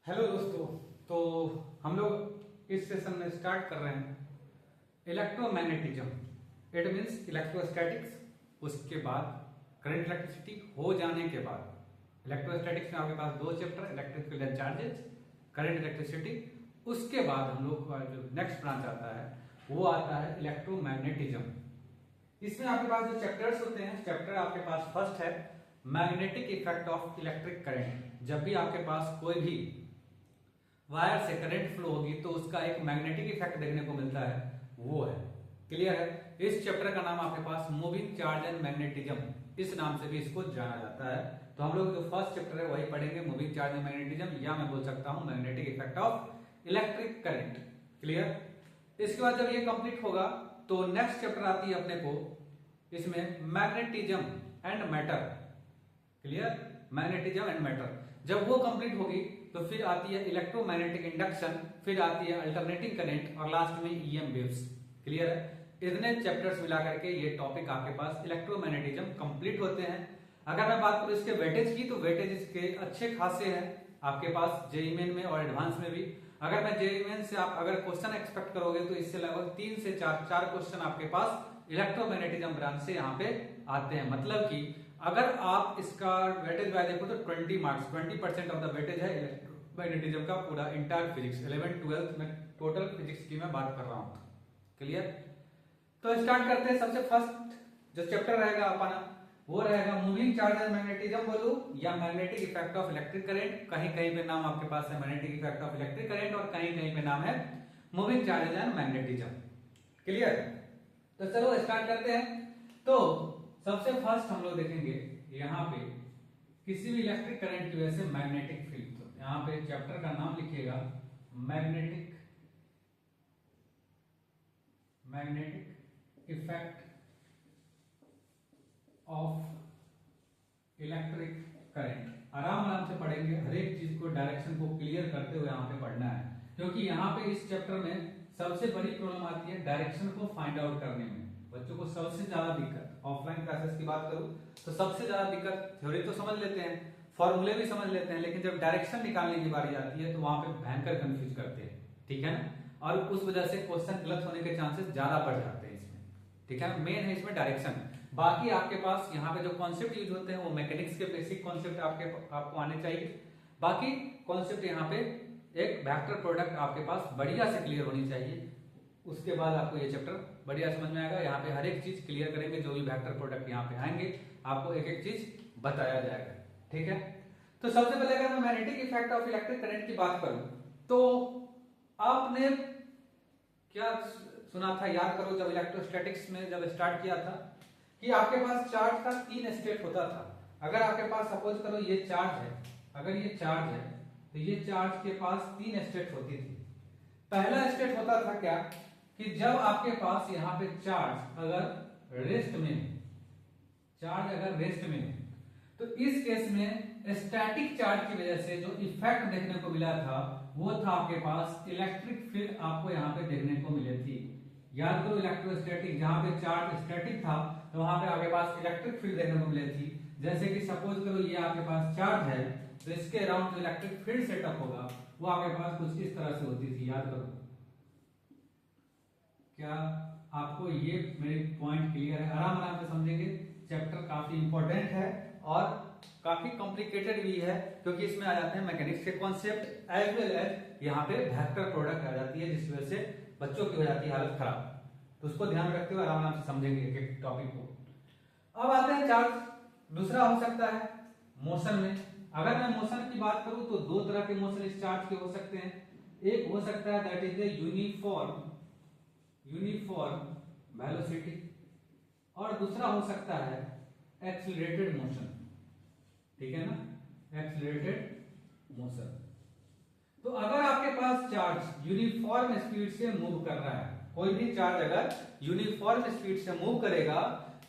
Hello दोस्तों। तो हम लोग इस सेशन में स्टार्ट कर रहे हैं इलेक्ट्रोमैग्नेटिज्म। It means electrostatics. उसके बाद करंट इलेक्ट्रिसिटी हो जाने के बाद इलेक्ट्रोस्टैटिक्स में आपके पास दो chapter, electric field and charges, current electricity. उसके बाद हम लोग का जो नेक्स्ट ब्रांच आता है वो आता है इलेक्ट्रोमैग्नेटिज्म। इसमें आपके पास जो चैप्टर्स होते हैं, चैप्टर आपके पास फर्स्ट है magnetic effect of electric current. जब भी आपके पास कोई भी वायर से करंट फ्लो होगी तो उसका एक मैग्नेटिक इफेक्ट देखने को मिलता है, वो है। क्लियर है। इस चैप्टर का नाम आपके पास मूविंग चार्ज एंड मैग्नेटिज्म, इस नाम से भी इसको जाना जाता है। तो हम लोग जो फर्स्ट चैप्टर है वही पढ़ेंगे, मूविंग चार्ज एंड मैग्नेटिज्म, या मैं बोल सकता हूं magnetic effect of electric current. Clear. इसके बाद जब ये कंप्लीट होगा तो नेक्स्ट चैप्टर आती है अपने को इसमें magnetism and matter. Clear. Magnetism and matter जब वो कंप्लीट होगी तो फिर आती है इलेक्ट्रोमैग्नेटिक इंडक्शन, फिर आती है अल्टरनेटिंग करंट और लास्ट में ईएम वेव्स। क्लियर है। इतने चैप्टर्स मिला करके ये टॉपिक आपके पास इलेक्ट्रोमैग्नेटिज्म कंप्लीट होते हैं। अगर मैं बात करूं इसके वेटेज की तो वेटेज इसके अच्छे खासे हैं आपके पास जेईई मेन में और एडवांस में भी। अगर मैं जेईई मेन से आप अगर क्वेश्चन एक्सपेक्ट करोगे तो इससे लगभग 3 से 4 क्वेश्चन आपके पास इलेक्ट्रोमैग्नेटिज्म ब्रांच से यहाँ पे आते हैं। मतलब कि अगर आप इसका वेटेज वाइज देखो तो 20 मार्क्स, 20% ऑफ द वेटेज है इलेक्ट्रोमैग्नेटिज्म का पूरा इंटायर फिजिक्स 11th 12th में टोटल फिजिक्स की मैं बात कर रहा हूं। क्लियर। तो स्टार्ट करते हैं। सबसे फर्स्ट जो चैप्टर रहेगा अपना वो रहेगा मूविंग चार्ज एंड मैग्नेटिज्म बोलूं या magnetic effect of electric current. कहीं कहीं पे नाम आपके पास है magnetic effect of electric current और कहीं कहीं पे नाम है moving charge and magnetism. Clear. तो चलो स्टार्ट करते हैं। तो सबसे फर्स्ट हम लोग देखेंगे यहाँ पे किसी भी इलेक्ट्रिक करंट की वजह से मैग्नेटिक फील्ड। तो यहाँ पे चैप्टर का नाम लिखिएगा magnetic effect of electric current. आराम से पढ़ेंगे, हर एक चीज को डायरेक्शन को क्लियर करते हुए यहाँ पे पढ़ना है, क्योंकि यहाँ पे इस चैप्टर में सबसे बड़ी प्रॉब्लम आती है डायरेक्शन को फाइंड आउट करने में। बच्चों को सबसे ज्यादा दिक्कत, ऑफलाइन क्लासेस की बात करूं तो सबसे ज्यादा दिक्कत, थ्योरी तो समझ लेते हैं, फॉर्मूले भी समझ लेते हैं, लेकिन जब डायरेक्शन निकालने की बारी आती है तो वहां पे भयंकर कंफ्यूज करते हैं। ठीक है ना। और उस वजह से क्वेश्चन गलत होने के चांसेस ज्यादा बढ़ जाते हैं इसमें। ठीक है। मेन है इसमें डायरेक्शन। बाकी आपके पास यहाँ पे जो कॉन्सेप्ट यूज होते हैं वो मैकेनिक्स के बेसिक कॉन्सेप्ट आपको आने चाहिए। बाकी कॉन्सेप्ट यहाँ पे एक वेक्टर प्रोडक्ट आपके पास बढ़िया से क्लियर होनी चाहिए। उसके बाद आपको ये चैप्टर बढ़िया समझ में आएगा। यहाँ पे हर एक चीज क्लियर करेंगे, जो भी वेक्टर प्रोडक्ट यहाँ पे आएंगे आपको एक एक चीज बताया जाएगा। ठीक है। तो सबसे पहले अगर मैं magnetic effect of electric current की बात करूं तो आपने क्या सुना था, याद करो, जब इलेक्ट्रोस्टैटिक्स में जब स्टार्ट किया था कि आपके पास चार्ज का 3 स्टेट होता था। अगर आपके पास सपोज करो ये चार्ज है, अगर ये चार्ज है तो ये चार्ज के पास 3 स्टेट होती थी। पहला स्टेट होता था क्या कि जब आपके पास यहाँ पे चार्ज अगर रेस्ट में है, चार्ज अगर रेस्ट में है तो इस केस में स्टैटिक चार्ज की वजह से जो इफेक्ट देखने को मिला था वो था आपके पास इलेक्ट्रिक फील्ड आपको यहाँ पे देखने को मिली थी। याद करो इलेक्ट्रोस्टैटिक, जहां पे चार्ज स्टैटिक था तो वहां पे आपके पास इलेक्ट्रिक फील्ड देखने को मिली थी। जैसे कि सपोज करो ये आपके पास चार्ज है तो इसके अराउंड जो इलेक्ट्रिक फील्ड सेटअप होगा वो आपके पास कुछ इस तरह से होती थी। याद करो, क्या आपको ये मेरे पॉइंट क्लियर है? आराम से समझेंगे। चैप्टर काफी इंपॉर्टेंट है और काफी कॉम्प्लिकेटेड भी है, क्योंकि इसमें आ जाते हैं मैकेनिक्स के कॉन्सेप्ट एज वेल एज यहाँ पे वेक्टर प्रोडक्ट आ जाती है, जिस वजह से बच्चों की हो जाती है हालत खराब। तो उसको ध्यान रखते हुए आराम से समझेंगे एक एक टॉपिक को। अब आते हैं चार्ज। दूसरा हो सकता है मोशन में। अगर मैं मोशन की बात करूं तो 2 तरह के मोशन इस चार्ज के हो सकते हैं। एक हो सकता है that is the uniform velocity और दूसरा हो सकता है एक्सीलरेटेड मोशन। ठीक है ना, एक्सीलरेटेड मोशन। तो अगर आपके पास चार्ज यूनिफॉर्म स्पीड से मूव कर रहा है, कोई भी चार्ज अगर यूनिफॉर्म स्पीड से मूव करेगा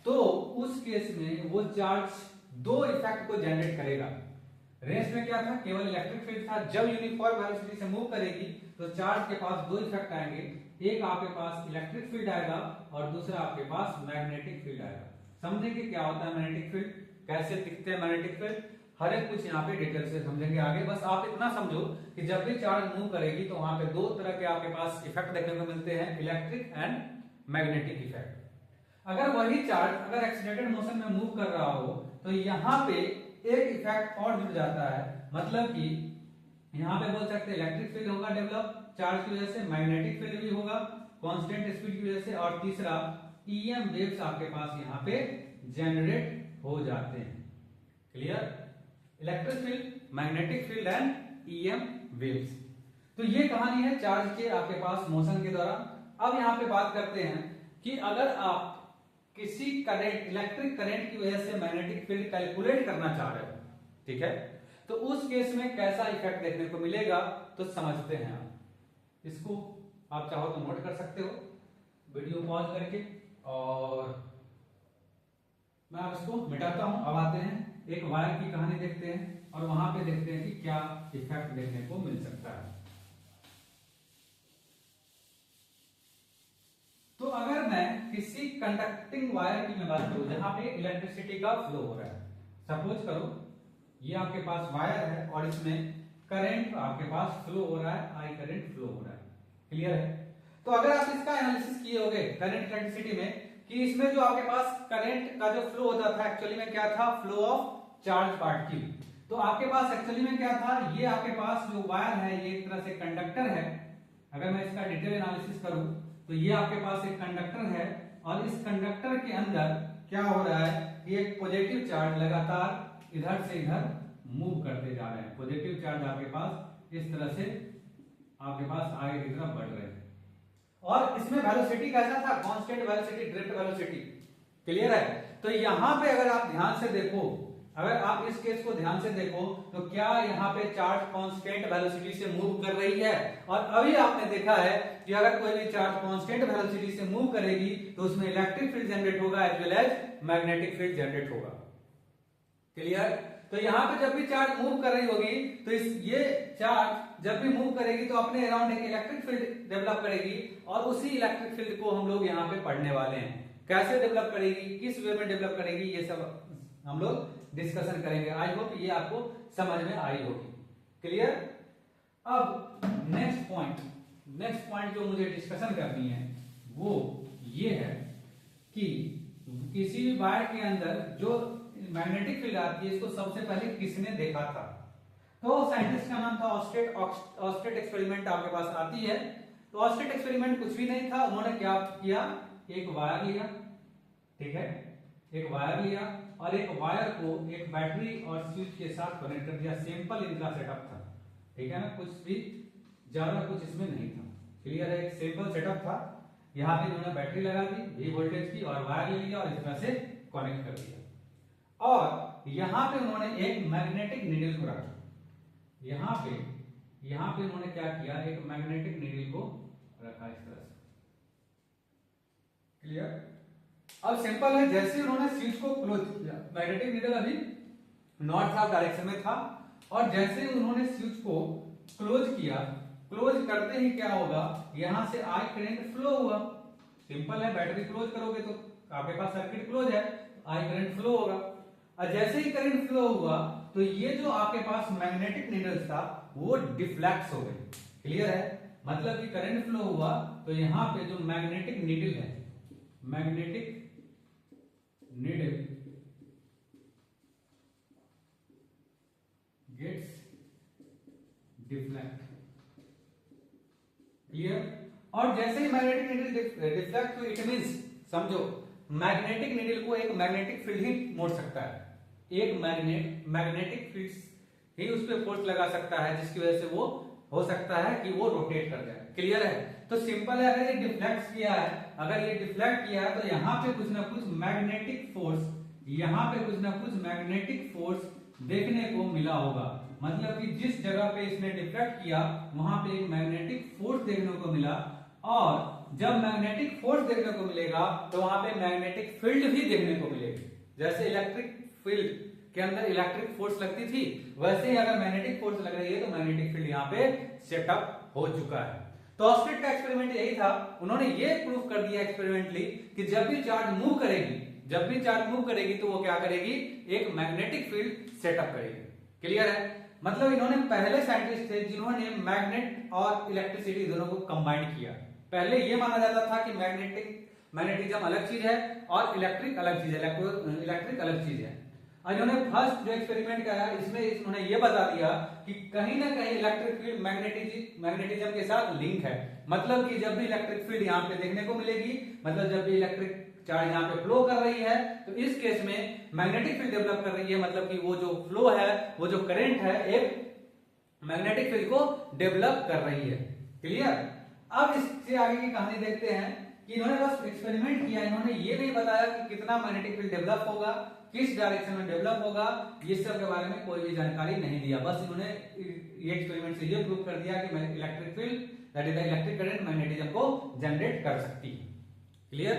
तो उस केस में वो चार्ज 2 इफेक्ट को जनरेट करेगा। रेस्ट में क्या था, केवल इलेक्ट्रिक फील्ड था। जब यूनिफॉर्म वेलोसिटी से मूव करेगी तो चार्ज के पास 2 इफेक्ट आएंगे, एक आपके पास इलेक्ट्रिक फील्ड आएगा और दूसरा आपके पास मैग्नेटिक फील्ड आएगा। समझेंगे क्या होता है मैग्नेटिक फील्ड, कैसे दिखते हैं मैग्नेटिक फील्ड। हर एक कुछ यहाँ पे डिटेल से समझेंगे आगे। बस आप इतना समझो कि जब भी चार्ज मूव करेगी तो वहां पे दो तरह के आपके पास इफेक्ट देखने को मिलते हैं, इलेक्ट्रिक एंड मैग्नेटिक इफेक्ट। अगर वही चार्ज अगर एक्सीलरेटेड मोशन में मूव कर रहा हो तो यहाँ पे एक इफेक्ट और जुड़ जाता है, मतलब कि यहाँ पे बोल सकते हैं इलेक्ट्रिक फील्ड होगा डेवलप चार्ज की वजह से, मैग्नेटिक फील्ड भी होगा कांस्टेंट स्पीड की वजह से, और तीसरा ईएम वेव्स आपके पास यहाँ पे जनरेट हो जाते हैं। Clear? Electric field, magnetic field and EM waves. तो ये कहानी है चार्ज के आपके पास मोशन के दौरान। अब यहाँ पे बात करते हैं कि अगर आप किसी करंट, इलेक्ट्रिक करंट की वजह से मैग्नेटिक फील्ड कैलकुलेट करना चाह रहे हो, ठीक है, तो उस केस में कैसा इफेक्ट देखने को मिलेगा तो समझते हैं। आप इसको आप चाहो तो नोट कर सकते हो वीडियो पॉज करके, और मैं अब इसको मिटाता हूं। अब आते हैं एक वायर की कहानी देखते हैं और वहां पे देखते हैं कि क्या इफेक्ट देखने को मिल सकता है। तो अगर मैं किसी कंडक्टिंग वायर की मैं बात करूं जहां पे इलेक्ट्रिसिटी का फ्लो हो रहा है, सपोज करो ये आपके पास वायर है और इसमें करंट आपके पास फ्लो हो रहा है, आई करंट फ्लो हो रहा है। क्लियर है? तो अगर आप इसका एनालिसिस किए होंगे करंट इलेक्ट्रिसिटी में कि इसमें जो आपके पास करंट का जो फ्लो होता था एक्चुअली में क्या था, फ्लो ऑफ चार्ज पार्टिकल। तो आपके पास एक्चुअली में क्या था, ये आपके पास जो वायर है ये एक तरह से कंडक्टर है। अगर मैं इसका डिटेल एनालिसिस करूं तो ये आपके पास एक कंडक्टर है और इस कंडक्टर के अंदर क्या हो रहा है कि एक पॉजिटिव चार्ज लगातार इधर से इधर मूव करते जा रहे हैं। पॉजिटिव चार्ज आपके पास इस तरह से आपके पास आगे की तरफ बढ़ रहे हैं और इसमें वेलोसिटी कैसा था, constant velocity, drift velocity. Clear है? तो यहां पे अगर आप ध्यान से देखो, अगर आप इस केस को ध्यान से देखो तो क्या यहाँ पे चार्ज कांस्टेंट वेलोसिटी से मूव कर रही है, और अभी आपने देखा है कि अगर कोई भी चार्ज कांस्टेंट वेलोसिटी से मूव करेगी तो उसमें इलेक्ट्रिक फील्ड जनरेट होगा as well as magnetic field generate होगा। क्लियर? तो यहाँ पे जब भी चार्ज मूव कर रही होगी तो ये चार्ज जब भी मूव करेगी तो अपने अराउंड एक इलेक्ट्रिक फील्ड डेवलप करेगी और उसी इलेक्ट्रिक फील्ड को हम लोग यहाँ पे पढ़ने वाले हैं। कैसे डेवलप करेगी, किस वे में डेवलप करेगी, ये सब हम लोग डिस्कशन करेंगे। आई होप ये आपको समझ में आई होगी। क्लियर? अब नेक्स्ट पॉइंट जो मुझे डिस्कशन करनी है वो ये है कि किसी भी वायर के अंदर जो मैग्नेटिक फील्ड आती है इसको सबसे पहले किसने देखा था। तो साइंटिस्ट का नाम था ऑस्टेट एक्सपेरिमेंट आपके पास आती है। तो ऑस्टेट एक्सपेरिमेंट कुछ भी नहीं था, उन्होंने क्या किया, एक वायर लिया, ठीक है, एक वायर लिया और एक वायर को एक बैटरी और स्विच के साथ कनेक्ट कर दिया। सिंपल इनका सेटअप था, ठीक है ना, कुछ भी ज्यादा कुछ इसमें नहीं था। क्लियर है? एक सिंपल सेटअप था। यहाँ पे उन्होंने बैटरी लगा दी वी वोल्टेज की और वायर ले लिया और इस तरह से कनेक्ट कर दिया और यहाँ पे उन्होंने एक मैग्नेटिक नीडल को रखा। यहाँ पे उन्होंने क्या किया, एक मैग्नेटिक नीडल को रखा इस तरह से। क्लियर? अब सिंपल है, जैसे उन्होंने स्विच को क्लोज किया, मैग्नेटिक नीडल अभी नॉर्थ साउथ डायरेक्शन में था और जैसे उन्होंने स्विच को क्लोज किया, क्लोज करते ही क्या होगा, यहां से आई करंट फ्लो हुआ। सिंपल है, बैटरी क्लोज करोगे तो आपके पास सर्किट क्लोज है, आई करंट फ्लो होगा और जैसे ही करंट फ्लो हुआ तो ये जो आपके पास मैग्नेटिक नीडल्स था वो डिफ्लेक्ट हो गए। क्लियर है? मतलब कि करंट फ्लो हुआ तो यहां पे जो मैग्नेटिक नीडल है, magnetic needle gets deflect. Clear? और जैसे ही मैग्नेटिक नीडल डिफ्लेक्ट हुई, इट मींस समझो मैग्नेटिक नीडल को एक मैग्नेटिक फील्ड ही मोड़ सकता है, एक मैग्नेटिक फील्ड ही उस पर फोर्स लगा सकता है जिसकी वजह से वो हो सकता है कि वो रोटेट कर जाए। क्लियर है? तो सिंपल है, अगर ये डिफ्लेक्ट किया है, अगर ये डिफ्लेक्ट किया है तो यहाँ पे कुछ ना कुछ मैग्नेटिक फोर्स, यहाँ पे कुछ ना कुछ मैग्नेटिक फोर्स देखने को मिला होगा। मतलब कि जिस जगह पे इसने डिफ्लेक्ट किया वहां पे एक मैग्नेटिक फोर्स देखने को मिला और जब मैग्नेटिक फोर्स देखने को मिलेगा तो वहां पे मैग्नेटिक फील्ड भी देखने को मिलेगी। जैसे इलेक्ट्रिक फील्ड के अंदर इलेक्ट्रिक फोर्स लगती थी, वैसे ही अगर मैग्नेटिक फोर्स लग रही है तो मैग्नेटिक फील्ड यहाँ पे सेटअप हो चुका है। तो ऑस्टेट का एक्सपेरिमेंट यही था, उन्होंने ये प्रूव कर दिया एक्सपेरिमेंटली कि जब भी चार्ज मूव करेगी तो वो क्या करेगी, एक मैग्नेटिक फील्ड सेटअप करेगी। क्लियर है? मतलब इन्होंने पहले साइंटिस्ट थे जिन्होंने मैग्नेट और इलेक्ट्रिसिटी दोनों को कंबाइन किया। पहले ये माना जाता था कि मैग्नेटिज्म अलग चीज है और इलेक्ट्रिक अलग चीज है, इलेक्ट्रिक अलग चीज है। और इन्होंने फर्स्ट जो एक्सपेरिमेंट करा इसमें इन्होंने ये बता दिया कि कहीं ना कहीं इलेक्ट्रिक फील्ड मैग्नेटिज्म के साथ लिंक है। मतलब कि जब भी इलेक्ट्रिक फील्ड यहाँ पे देखने को मिलेगी, मतलब जब भी इलेक्ट्रिक चार्ज यहाँ पे फ्लो कर रही है, तो इस केस में मैग्नेटिक फील्ड डेवलप कर रही है। मतलब कि वो जो फ्लो है, वो जो करंट है, एक मैग्नेटिक फील्ड को डेवलप कर रही है। क्लियर? अब इससे आगे की कहानी देखते हैं कि इन्होंने बस एक्सपेरिमेंट किया, इन्होंने ये नहीं बताया कि कितना मैग्नेटिक फील्ड डेवलप होगा, किस डायरेक्शन में डेवलप होगा, ये सब के बारे में कोई भी जानकारी नहीं दिया। बस इन्होंने ये एक्सपेरिमेंट से ये प्रूव कर दिया कि electric field that is the electric current magnetism को जनरेट कर सकती है। क्लियर?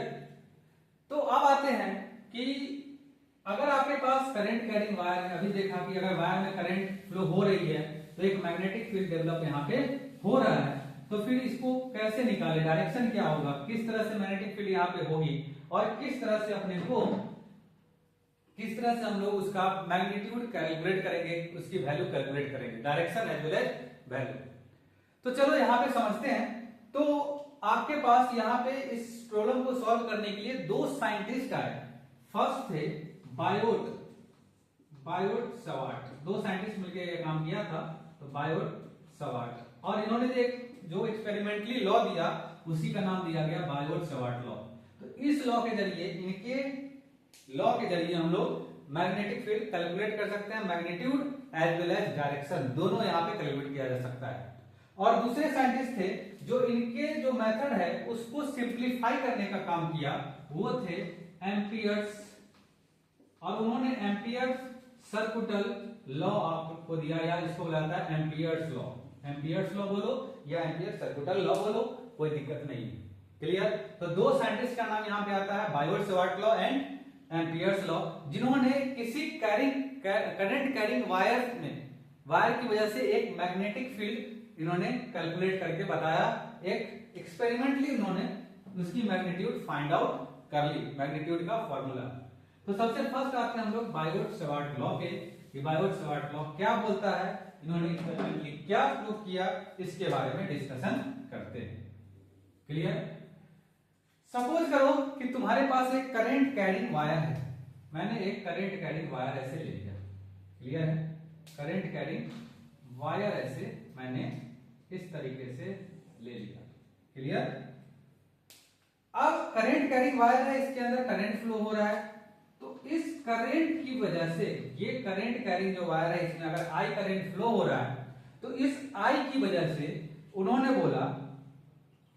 तो अब आते हैं कि अगर आपके पास करंट कैरिंग वायर है, अभी देखा कि अगर वायर में करंट फ्लो हो रही है तो एक मैग्नेटिक फील्ड डेवलप यहाँ पे हो रहा है, तो फिर इसको कैसे निकाले, डायरेक्शन क्या होगा, किस तरह से मैग्नेटिक फील्ड यहाँ पे होगी और किस तरह से हम लोग उसका मैग्नीट्यूड कैलकुलेट करेंगे, उसकी वैल्यू कैलकुलेट करेंगे, direction as well as value. तो चलो यहाँ पे समझते हैं। तो आपके पास यहाँ पे इस प्रॉब्लम को सॉल्व करने के लिए दो साइंटिस्ट आए। फर्स्ट थे बायोट सवार्ट, दो साइंटिस्ट मिलकर ये काम किया था, तो बायोट सवार्ट। और इन्होंने जो एक्सपेरिमेंटली लॉ दिया उसी का नाम दिया गया बायोट सवार्ट लॉ। तो इस लॉ के जरिए, इनके लॉ के जरिए हम लोग मैग्नेटिक फील्ड कैलकुलेट कर सकते हैं, magnitude as well as direction दोनों यहाँ पे कैलकुलेट किया जा सकता है। और दूसरे साइंटिस्ट थे जो इनके जो मेथड है उसको सिंप्लीफाई करने का काम किया, वो थे एम्पियर्स। और उन्होंने एम्पियर्स सर्कुटल लॉ आपको दिया, या इसको बोला जाता है एम्पियर्स लॉ। एम्पियर्स लॉ बोलो या एम्पियर सर्कुटल लॉ बोलो, कोई दिक्कत नहीं है। क्लियर? तो दो साइंटिस्ट का नाम यहाँ पे आता है, Biot Savart law and Ampere's law, जिन्होंने किसी करंट कैरिंग वायर की वजह से एक मैग्नेटिक फील्ड इन्होंने कैलकुलेट करके बताया। एक एक्सपेरिमेंटली उन्होंने उसकी मैग्नीट्यूड फाइंड आउट कर ली, मैग्नीट्यूड का फॉर्मूला। तो सबसे फर्स्ट आते हैं हम लोग बायोट सवार्ट लॉ के। ये बायोट सवार्ट लॉ क्या बोलता है, इन्होंने एक्सपेरिमेंटली क्या प्रूव किया, इसके बारे में डिस्कशन करते हैं। क्लियर? सपोज करो कि तुम्हारे पास एक करंट कैरिंग वायर है। मैंने एक करंट कैरिंग वायर ऐसे ले लिया। क्लियर है? करंट कैरिंग वायर ऐसे मैंने इस तरीके से ले लिया। क्लियर? अब करंट कैरिंग वायर है, इसके अंदर करंट फ्लो हो रहा है, तो इस करंट की वजह से, ये करंट कैरिंग जो वायर है इसमें अगर आई करंट फ्लो हो रहा है, तो इस आई की वजह से उन्होंने बोला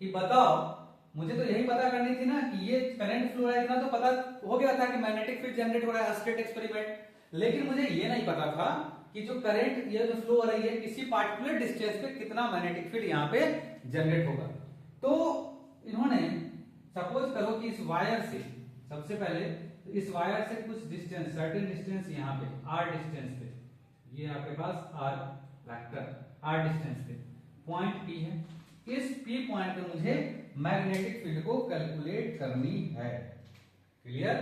कि बताओ, मुझे तो यही पता करनी थी ना कि ये करंट फ्लो है इतना, तो पता हो गया था कि मैग्नेटिक फील्ड जनरेट हो रहा है, स्टेट एक्सपेरिमेंट। लेकिन मुझे ये नहीं पता था कि जो करंट ये जो फ्लो हो रही है किसी पार्टिकुलर डिस्टेंस पे कितना मैग्नेटिक फील्ड यहाँ पे जनरेट होगा। तो इन्होंने सपोज करो कि इस वायर से, सबसे पहले इस वायर से कुछ डिस्टेंस, सर्टेन डिस्टेंस यहाँ पे r डिस्टेंस पे, ये आपके पास r वेक्टर r डिस्टेंस पे पॉइंट P है, इस P पॉइंट पे मुझे मैग्नेटिक फील्ड को कैलकुलेट करनी है। क्लियर?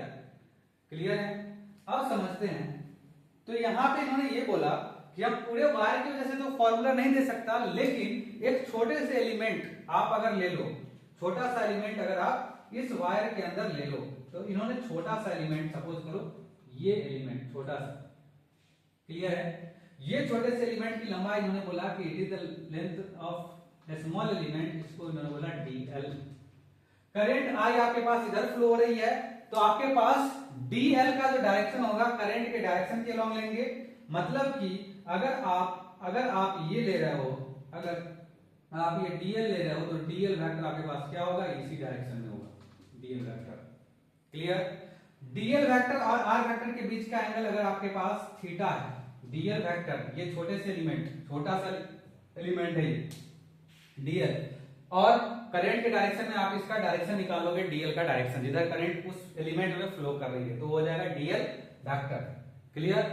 क्लियर है? अब समझते हैं। तो यहाँ पे इन्होंने ये बोला कि हम पूरे वायर की वजह से तो फॉर्मूला नहीं दे सकता, लेकिन एक छोटे से एलिमेंट आप अगर ले लो, छोटा सा एलिमेंट अगर आप इस वायर के अंदर ले लो, तो इन्होंने छोटा सा एलिमेंट, सपोज करो ये एलिमेंट छोटा सा, क्लियर है? ये छोटे से एलिमेंट की लंबाई इन्होंने बोला कि it is the length of A small element, इसको इन्होंने बोला dl। करंट आई आपके पास इधर फ्लो हो रही है, तो आपके पास dl का जो डायरेक्शन होगा करंट के डायरेक्शन के अलॉन्ग लेंगे। मतलब कि अगर आप ये ले रहे हो, अगर आप ये dl ले रहे हो, तो dl वेक्टर आपके पास क्या होगा, इसी डायरेक्शन में होगा dl vector. Clear? dl vector और r वेक्टर के बीच का एंगल अगर आपके पास थीटा है, dl वेक्टर ये छोटे से एलिमेंट, छोटा सा एलिमेंट है ये dl, और करंट के डायरेक्शन में आप इसका डायरेक्शन निकालोगे dl का डायरेक्शन, जिधर करंट उस एलिमेंट में फ्लो कर रही है, तो हो जाएगा dl vector. Clear?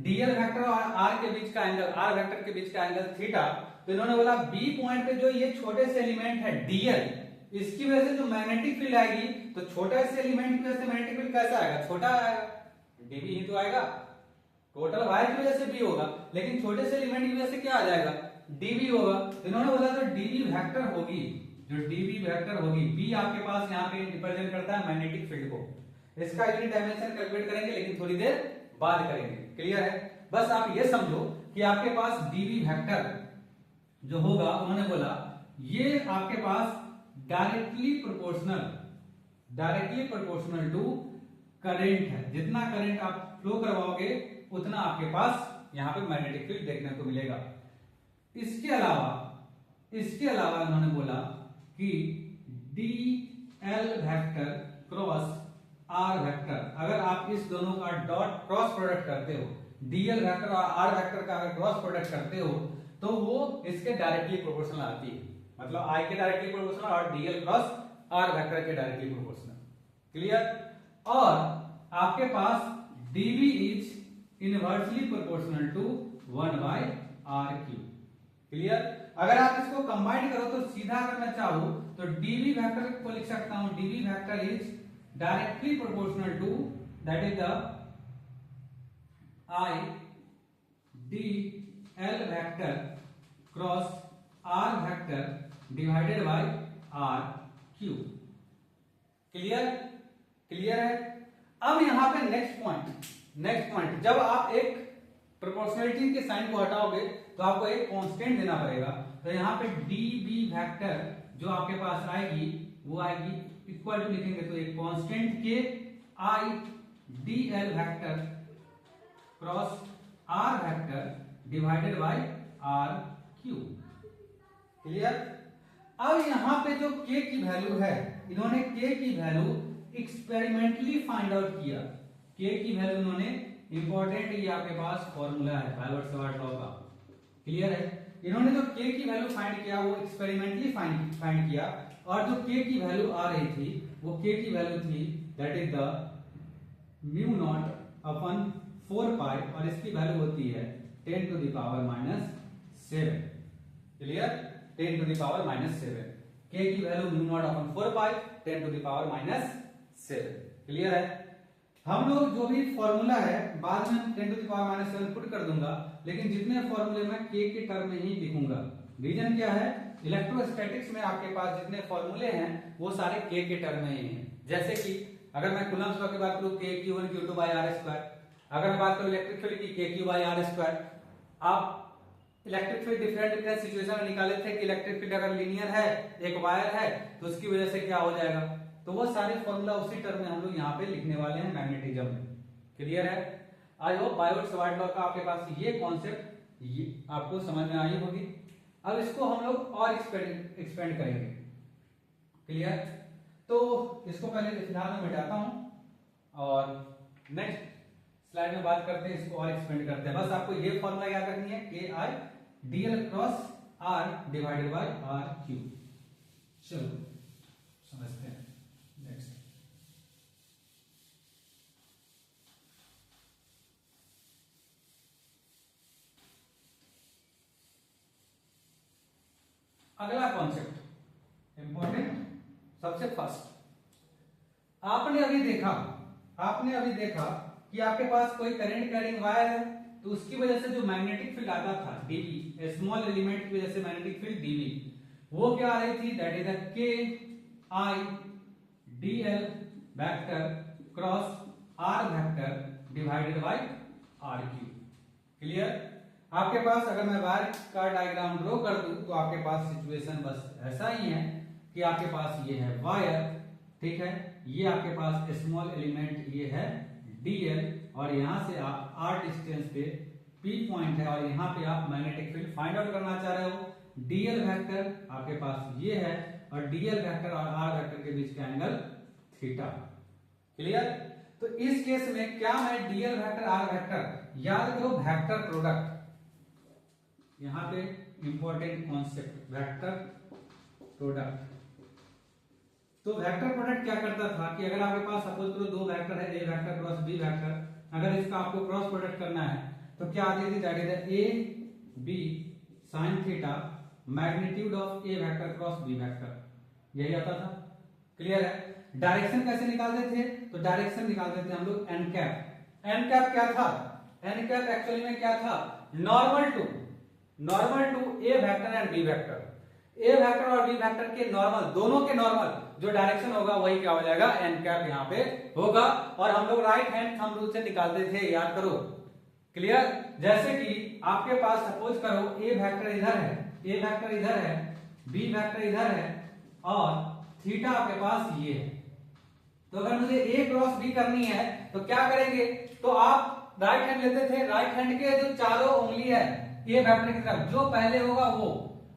dl vector और r के बीच का एंगल, r वेक्टर के बीच का एंगल थीटा। तो इन्होंने बोला b पॉइंट पे जो ये छोटे से एलिमेंट है dl, इसकी वजह से जो मैग्नेटिक फील्ड आएगी, तो छोटा से एलिमेंट की वजह से मैग्नेटिक फील्ड कैसा आएगा, छोटा आएगा, dv ही तो आएगा। टोटल वायर की वजह से बी होगा, लेकिन छोटे से एलिमेंट की वजह से क्या आ जाएगा, डीबी होगा। तो इन्होंने बोला जो डीबी वेक्टर होगी, जो डीबी वेक्टर होगी, बी आपके पास यहाँ पे रिप्रेजेंट करता है मैग्नेटिक फील्ड को। इसका यूनिट डायमेंशन कैलकुलेट करेंगे, लेकिन थोड़ी देर बाद करेंगे। क्लियर है? बस आप ये समझो कि आपके पास डीबी वेक्टर जो होगा, उन्होंने बोला ये आपके पास डायरेक्टली प्रोपोर्शनल टू करंट है। जितना करंट आप फ्लो करवाओगे उतना आपके पास यहाँ पे मैग्नेटिक फील्ड देखने को मिलेगा। इसके अलावा उन्होंने बोला कि D L vector cross R vector, अगर आप इस दोनों का डॉट क्रॉस प्रोडक्ट करते हो, डीएल वेक्टर और आर वेक्टर का अगर क्रॉस प्रोडक्ट करते हो तो वो इसके डायरेक्टली प्रोपोर्शनल आती है। मतलब आई के डायरेक्टली प्रोपोर्शनल और डीएल क्रॉस आर वेक्टर के डायरेक्टली प्रोपोर्शनल। क्लियर? और आपके पास DB is inversely proportional to 1/r³। Clear? अगर आप इसको कंबाइन करो तो सीधा अगर मैं चाहूं तो डीबी वेक्टर को लिख सकता हूं, DB vector is directly proportional to, that is the I D L vector cross R vector divided by r³। Clear? Clear है? अब यहां पे नेक्स्ट पॉइंट, जब आप एक प्रोपोर्शनलिटी के साइन को हटाओगे तो आपको एक कांस्टेंट देना पड़ेगा। तो यहाँ पे डीबी वेक्टर जो आपके पास आएगी वो आएगी इक्वल टू, लिखेंगे तो एक constant K I D L vector cross R vector divided by r³। Clear? अब यहाँ पे जो k की वैल्यू है, इन्होंने k की वैल्यू एक्सपेरिमेंटली फाइंड आउट किया। k की वैल्यू इन्होंने, इंपॉर्टेंट ये आपके पास फॉर्मूला है बायोट-सवार्ट लॉ का। क्लियर है? इन्होंने जो k की वैल्यू फाइंड किया वो एक्सपेरिमेंटली फाइंड किया, और जो k की वैल्यू आ रही थी वो k की वैल्यू थी that is the mu naught upon 4 pi, और इसकी वैल्यू होती है 10 to the power -7। Clear? 10 to the power -7। k की value mu naught upon 4 pi 10 to the power -7। Clear है? हम लोग जो भी फॉर्मूला है बाद में 10 टू द पावर -7 पुट कर दूंगा, लेकिन जितने फॉर्मूले मैं k के टर्म में ही लिखूंगा। रीजन क्या है? इलेक्ट्रोस्टैटिक्स में आपके पास जितने फॉर्मूले हैं वो सारे k के टर्म में ही हैं। जैसे कि अगर मैं कूलम्ब्स लॉ की बात करूं k⁴ q2 r², अगर मैं बात करूं इलेक्ट्रिक फील्ड की k³ r²। आप इलेक्ट्रिक फील्ड डिफरेंट सिचुएशन में निकाले थे कि इलेक्ट्रिक फील्ड अगर लीनियर है, एक वायर है, तो उसकी वजह से क्या हो जाएगा, तो वो सारे फॉर्मूला उसी टर्म में हम लोग यहाँ पे लिखने वाले हैं मैग्नेटिज्म में। क्लियर है? आई होप बायोट-सवार्ट लॉ का आपके पास ये कॉन्सेप्ट ये आपको समझ में आई होगी। अब इसको हम लोग और एक्सपेंड करेंगे। क्लियर? तो इसको पहले फिलहाल मैं मिटाता हूं और नेक्स्ट स्लाइड में बात करते हैं, इसको और एक्सपेंड करते हैं। बस आपको ये फॉर्मूला याद रखनी है, K I D L cross are divided by r³। चलो समझते हैं नेक्स्ट। अगला कॉन्सेप्ट इंपॉर्टेंट, सबसे फर्स्ट, आपने अभी देखा कि आपके पास कोई करंट कैरिंग वायर है, तो उसकी वजह से जो मैग्नेटिक फील्ड आता था डीबी, स्मॉल एलिमेंट की वजह से मैग्नेटिक फील्ड डीबी, वो क्या आ रही थी, that is the K I D L vector cross R vector divided by r³। Clear? आपके पास अगर मैं वायर का डायग्राम ड्रॉ कर दूं तो आपके पास सिचुएशन बस ऐसा ही है कि आपके पास ये है वायर, ठीक है, ये आपके पास स्मॉल एलिमेंट ये है dl, और यहां से आप r डिस्टेंस पे p पॉइंट है, और यहां पे आप मैग्नेटिक फील्ड फाइंड आउट करना चाह रहे हो। dl वेक्टर आपके पास ये है, और dl वेक्टर और r वेक्टर के बीच का एंगल थीटा। क्लियर? तो इस केस में क्या मैं dl वेक्टर r वेक्टर, याद करो वेक्टर प्रोडक्ट, यहां पे इंपॉर्टेंट कॉन्सेप्ट वेक्टर प्रोडक्ट। तो वेक्टर प्रोडक्ट क्या करता था कि अगर आपके पास सपोज करो दो वेक्टर है, ए वेक्टर क्रॉस बी वेक्टर, अगर इसका आपको क्रॉस प्रोडक्ट करना है तो क्या आती थी, that is A B sine theta magnitude of A vector cross B vector, यही आता था। क्लियर है? डायरेक्शन कैसे निकालते थे, तो डायरेक्शन निकालते थे हम लोग एन कैप। एन कैप क्या था, एन कैप एक्चुअली में क्या था, normal to A vector and B vector, A vector और बी वेक्टर के नॉर्मल, दोनों के नॉर्मल जो डायरेक्शन होगा वही क्या हो जाएगा, एन कैप यहाँ पे होगा। और हम लोग राइट हैंड थंब रूल से निकालते थे, याद करो, क्लियर। जैसे कि आपके पास सपोज करो ए वेक्टर इधर है, ए वेक्टर इधर है, बी वेक्टर इधर है और थीटा आपके पास ये है। तो अगर मुझे ए क्रॉस बी करनी है तो क्या करेंगे, तो आप राइट हैंड लेते थे, राइट हैंड के जो चारों उंगली है ए वेक्टर की तरफ, जो पहले होगा वो,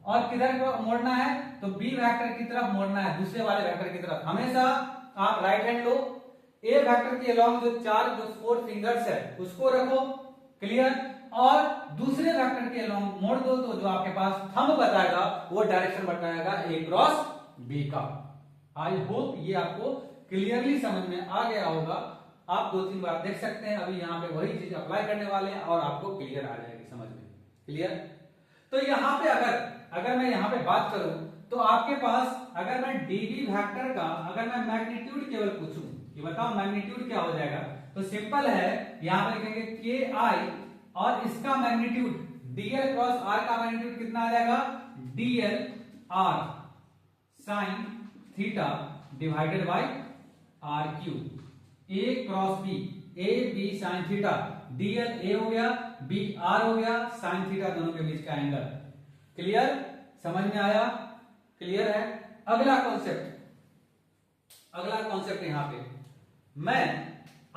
और किधर को मोड़ना है, तो बी वेक्टर की तरफ मोड़ना है, दूसरे वाले वेक्टर की तरफ। हमेशा आप राइट हैंड लो, ए वेक्टर के अलोंग जो जो 4 फिंगर्स है उसको रखो, क्लियर, और दूसरे वेक्टर के अलोंग मोड़ दो, तो जो आपके पास थंब बताएगा वो डायरेक्शन बताएगा ए क्रॉस बी का। आई होप ये आपको क्लियरली समझ में आ गया होगा। आप 2-3 बार देख सकते हैं, अभी यहाँ पे वही चीज अप्लाई करने वाले हैं और आपको क्लियर आ जाएगी समझ में, क्लियर। तो यहाँ पे अगर मैं यहाँ पे बात करूं तो आपके पास अगर मैं डीबी वेक्टर का अगर मैं मैग्नीट्यूड केवल पूछूं कि बताओ मैग्नीट्यूड क्या हो जाएगा, तो सिंपल है, यहाँ पे लिखेंगे के आई और इसका मैग्नीट्यूड डीएल क्रॉस आर का मैग्नीट्यूड कितना आ जाएगा, dl r sine theta divided by r cube, A cross B, A B sine theta, dl A हो गया, बी आर हो गया, साइन थीटा दोनों के बीच का एंगल। क्लियर, समझ में आया, क्लियर है। अगला कॉन्सेप्ट यहां पे मैं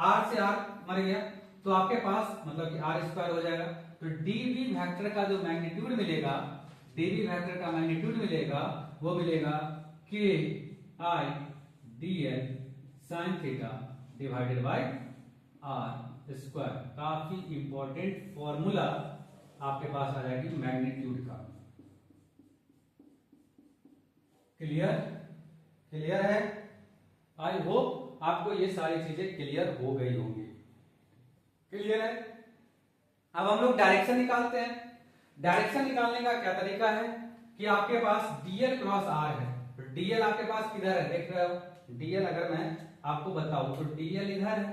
आर से आर मर गया तो आपके पास मतलब कि आर स्क्वायर हो जाएगा, तो डीबी वेक्टर का जो मैग्नीट्यूड मिलेगा, डीबी वेक्टर का मैग्नीट्यूड मिलेगा वो मिलेगा K I dl sine theta divided by r square. काफी इंपॉर्टेंट फॉर्मूला आपके पास आ जाएगी मैग्नीट्यूड का। क्लियर है। आई होप आपको ये सारी चीजें क्लियर हो गई होंगी। क्लियर है। अब हम लोग डायरेक्शन निकालते हैं। डायरेक्शन निकालने का क्या तरीका है कि आपके पास डीएल क्रॉस आर है, तो डीएल आपके पास किधर है, देख रहे हो, डीएल अगर मैं आपको बताऊं तो डीएल इधर है,